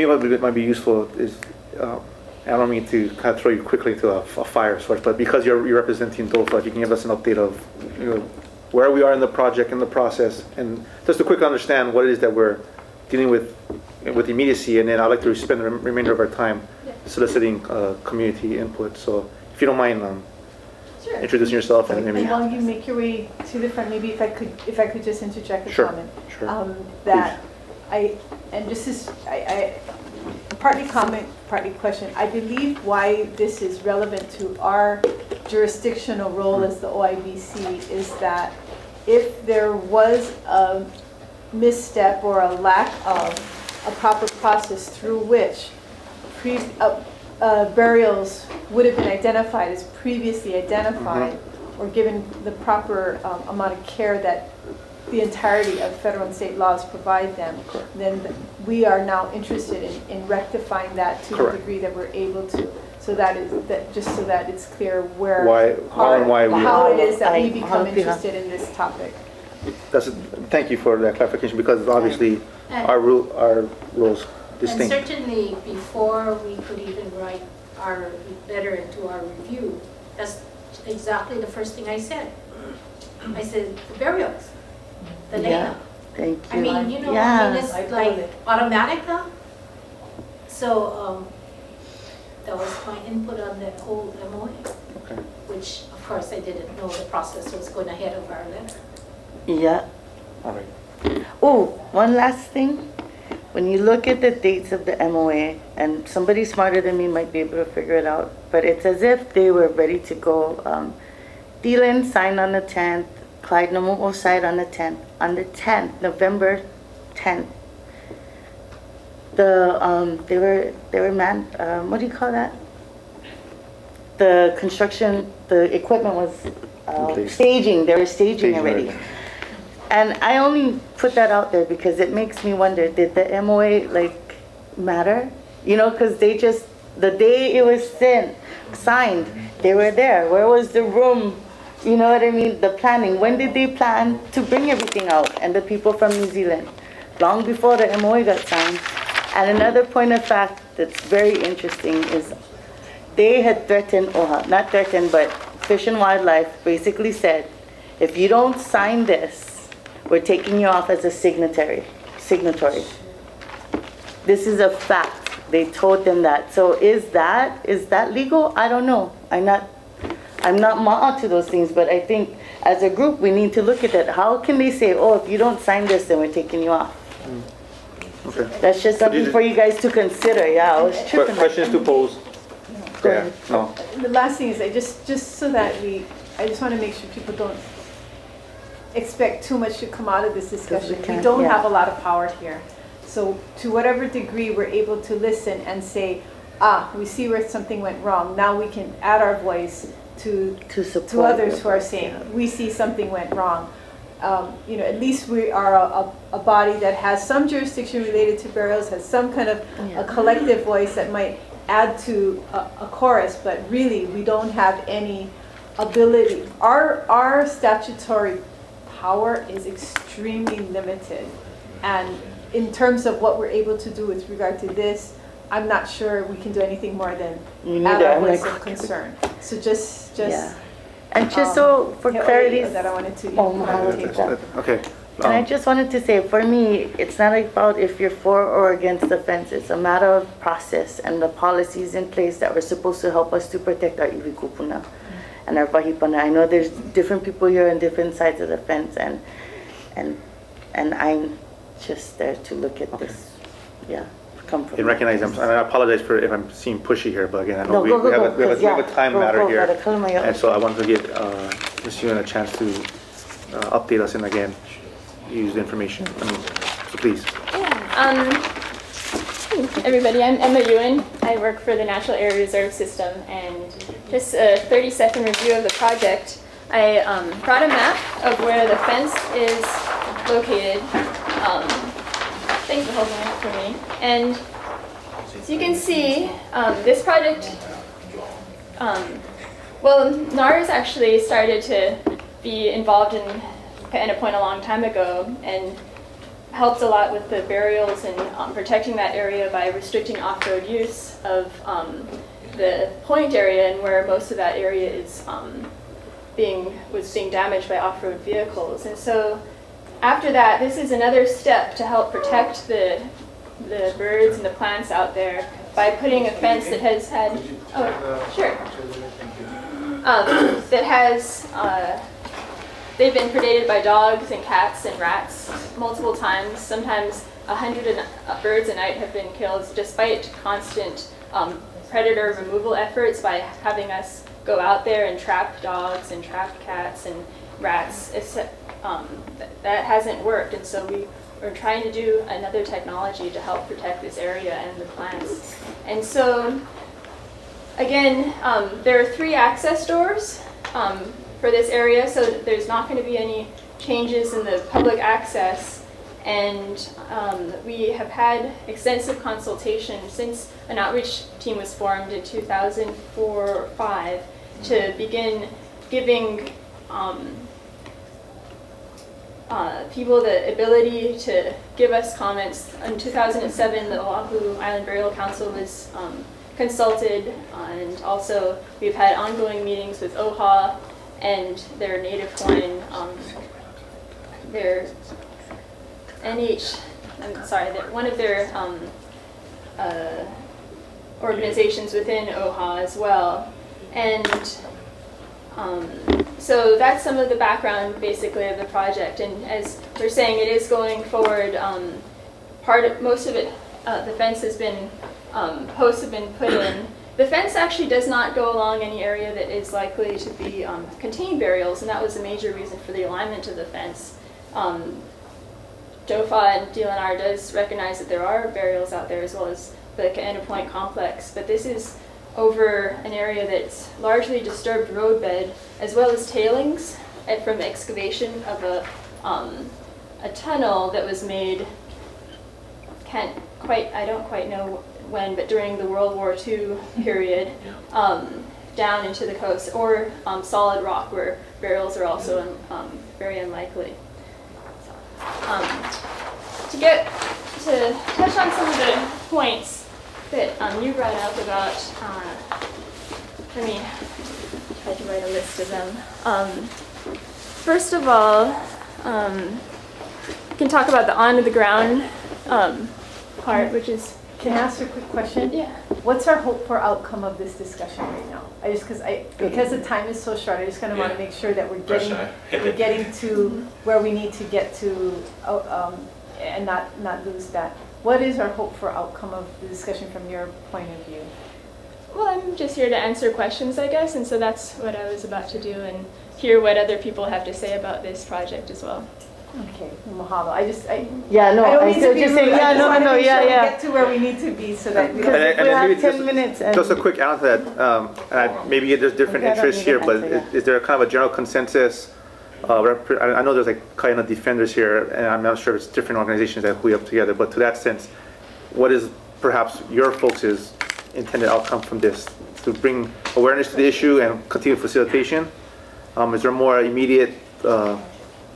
maybe what might be useful is, I don't mean to kind of throw you quickly into a fire source, but because you're representing DOFA, if you can give us an update of where we are in the project, in the process, and just to quickly understand what it is that we're dealing with immediacy, and then I'd like to spend the remainder of our time soliciting community input. So if you don't mind sure. introducing yourself and maybe. And while you make your way to the front, maybe if I could just interject a Sure. comment. Sure. That this is partly comment, partly question. I believe why this is relevant to our jurisdictional role as the OIBC is that if there was a misstep or a lack of a proper process through which burials would have been identified as previously identified or given the proper amount of care that the entirety of federal and state laws provide them, then we are now interested in rectifying that to the degree that we're able to, so that it's clear where how it is that we become interested in this topic. Thank you for that clarification, because obviously our rules distinct. And certainly before we could even write our letter into our review, that's exactly the first thing I said. I said the burials. The Leina. Thank you. I mean, it's like automatic now. So that was my input on the whole MOA, which of course I didn't know the process was going ahead of our letter. Yeah. All right. Oh, one last thing. When you look at the dates of the MOA, and somebody smarter than me might be able to figure it out, but it's as if they were ready to go. Dylan signed on the 10th. Clyde Namu'o signed on the 10th. On the 10th, November 10th, they were what do you call that? The construction, the equipment was staging. They were staging already. And I only put that out there because it makes me wonder, did the MOA matter? Because the day it was signed, they were there. Where was the room? You know what I mean? The planning. When did they plan to bring everything out? And the people from New Zealand, long before the MOA got signed. And another point of fact that's very interesting is they had threatened, not threatened, but Fish and Wildlife basically said, if you don't sign this, we're taking you off as a signatory. This is a fact. They told them that. So is that legal? I don't know. I'm not ma'a to those things, but I think as a group we need to look at that. How can they say, if you don't sign this, then we're taking you off? Okay. That's just something for you guys to consider. Yeah, I was tripping. Questions to pose? Yeah. No. The last thing is just so that I just want to make sure people don't expect too much to come out of this discussion. We don't have a lot of power here. So to whatever degree we're able to listen and say, we see where something went wrong. Now we can add our voice to others who are saying, we see something went wrong. At least we are a body that has some jurisdiction related to burials, has some kind of a collective voice that might add to a chorus, but really we don't have any ability. Our statutory power is extremely limited, and in terms of what we're able to do with regard to this, I'm not sure we can do anything more than add our voice of concern. So just and just so for clarity, that I wanted to take that. Okay. And I just wanted to say, for me, it's not about if you're for or against the fence. It's a matter of process and the policies in place that were supposed to help us to protect our iwi kupuna and our wahipana. I know there's different people here on different sides of the fence, and I'm just there to look at this. Yeah. And recognize them. I apologize for if I'm seeing pushy here, but again, I know we have a time matter here, and so I wanted to give Ms. Yuen a chance to update us and again use the information. So please. Everybody, I'm Emma Yuen. I work for the National Area Reserve System, and just a 30-second review of the project. I brought a map of where the fence is located. Thanks for holding it up for me. And so you can see this project, NARS actually started to be involved in Kaʻena Point a long time ago, and helped a lot with the burials and protecting that area by restricting off-road use of the point area, and where most of that area is was being damaged by off-road vehicles. And so after that, this is another step to help protect the birds and the plants out there by putting a fence that has had, that has, they've been predated by dogs and cats and rats multiple times. Sometimes 100 birds a night have been killed despite constant predator removal efforts by having us go out there and trap dogs and trap cats and rats. That hasn't worked, and so we're trying to do another technology to help protect this area and the plants. And so, again, there are 3 access doors for this area, so there's not going to be any changes in the public access. And we have had extensive consultation since an outreach team was formed in 2004-05 to begin giving people the ability to give us comments. In 2007, the Oʻahu Island Burial Council was consulted, and also we've had ongoing meetings with OHA and their native Hawaiian, their one of their organizations within OHA as well. And so that's some of the background basically of the project. And as we're saying, it is going forward. Most of it, the fence has been, posts have been put in. The fence actually does not go along any area that is likely to be contain burials, and that was a major reason for the alignment of the fence. JOFA and DLNR does recognize that there are burials out there as well as the Kaʻena Point complex, but this is over an area that's largely disturbed roadbed as well as tailings from excavation of a tunnel that was made, I don't quite know when, but during the World War II period, down into the coast, or solid rock where burials are also very unlikely. To touch on some of the points that you brought up about, let me try to write a list of them. First of all, we can talk about the on the ground part, which is. Can I ask you a quick question? Yeah. What's our hope for outcome of this discussion right now? Because the time is so short, I just kind of want to make sure that we're getting to where we need to get to, and not lose that. What is our hope for outcome of the discussion from your point of view? Well, I'm just here to answer questions, I guess, and so that's what I was about to do, and hear what other people have to say about this project as well. Okay, mahalo. I don't I mean see to what be you're rude. saying. I Yeah, just wanna make sure we yeah. get to where we need to be so that we Because don't. we have maybe 10 minutes. And Just a quick add to that, maybe there's different Okay, I don't interests need here, an but answer, yeah. is there a kind of a general consensus? I know there's like Kaʻena defenders here, and I'm not sure if it's different organizations that we up together, but to that sense, what is perhaps your folks' intended outcome from this? To bring awareness to the issue and continue facilitation? Is there more immediate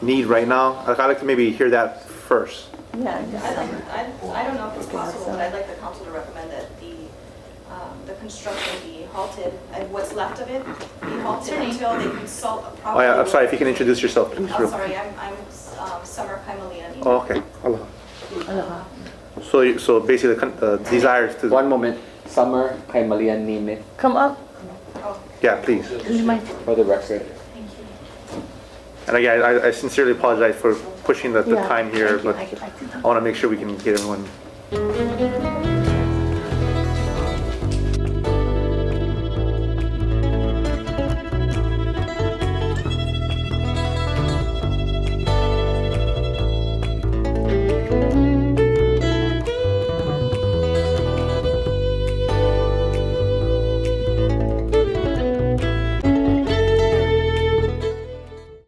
need right now? I'd like to maybe hear that first. Yeah. I don't know if it's possible, but I'd like the council to recommend that the construction be halted, and what's left of it be halted until they consult a proper. Oh yeah, I'm sorry, if you can introduce yourself, please. I'm sorry, I'm Summer Kaimalian. Oh, okay. Aloha. So basically the desire is to. One moment. Summer Kaimalian Nime, come up. Yeah, please. for the record. And again, I sincerely apologize for pushing the Yeah. time here, but I can- I want to make sure we can get everyone